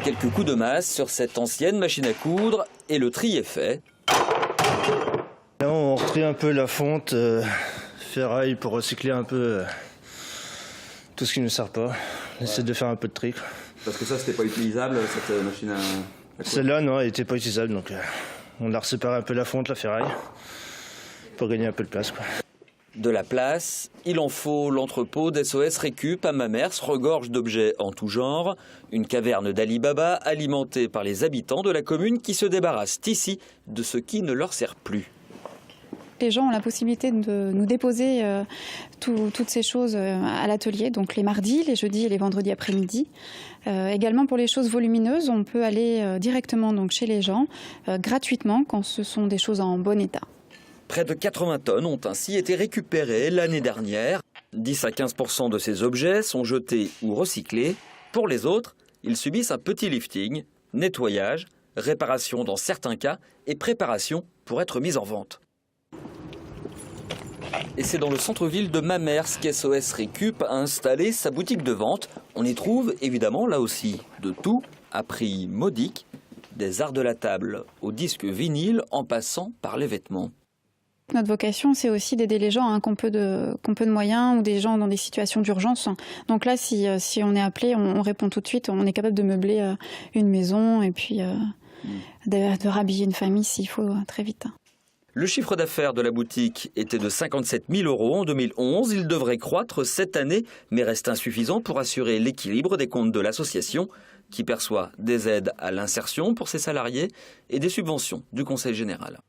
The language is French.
Quelques coups de masse sur cette ancienne machine à coudre et le tri est fait. Là, on retrie un peu la fonte, ferraille pour recycler un peu tout ce qui ne sert pas. On essaie de faire un peu de tri. Parce que ça, c'était pas utilisable, cette machine à coudre. Celle-là, non, elle n'était pas utilisable, donc on a séparé un peu la fonte, la ferraille, pour gagner un peu de place, quoi. De la place, il en faut. L'entrepôt d'SOS Récup à Mamers regorge d'objets en tout genre. Une caverne d'Ali Baba alimentée par les habitants de la commune qui se débarrassent ici de ce qui ne leur sert plus. Les gens ont la possibilité de nous déposer toutes ces choses à l'atelier, donc les mardis, les jeudis et les vendredis après-midi. Également pour les choses volumineuses, on peut aller directement donc chez les gens gratuitement quand ce sont des choses en bon état. Près de 80 tonnes ont ainsi été récupérées l'année dernière. 10 à 15% de ces objets sont jetés ou recyclés. Pour les autres, ils subissent un petit lifting, nettoyage, réparation dans certains cas et préparation pour être mis en vente. Et c'est dans le centre-ville de Mamers qu'SOS Récup a installé sa boutique de vente. On y trouve évidemment là aussi de tout à prix modique, des arts de la table au disque vinyle en passant par les vêtements. Notre vocation, c'est aussi d'aider les gens qui ont peu de moyens ou des gens dans des situations d'urgence. Donc là, si on est appelé, on répond tout de suite. On est capable de meubler une maison et puis de rhabiller une famille s'il faut très vite. Le chiffre d'affaires de la boutique était de 57 000 € en 2011. Il devrait croître cette année, mais reste insuffisant pour assurer l'équilibre des comptes de l'association qui perçoit des aides à l'insertion pour ses salariés et des subventions du Conseil général.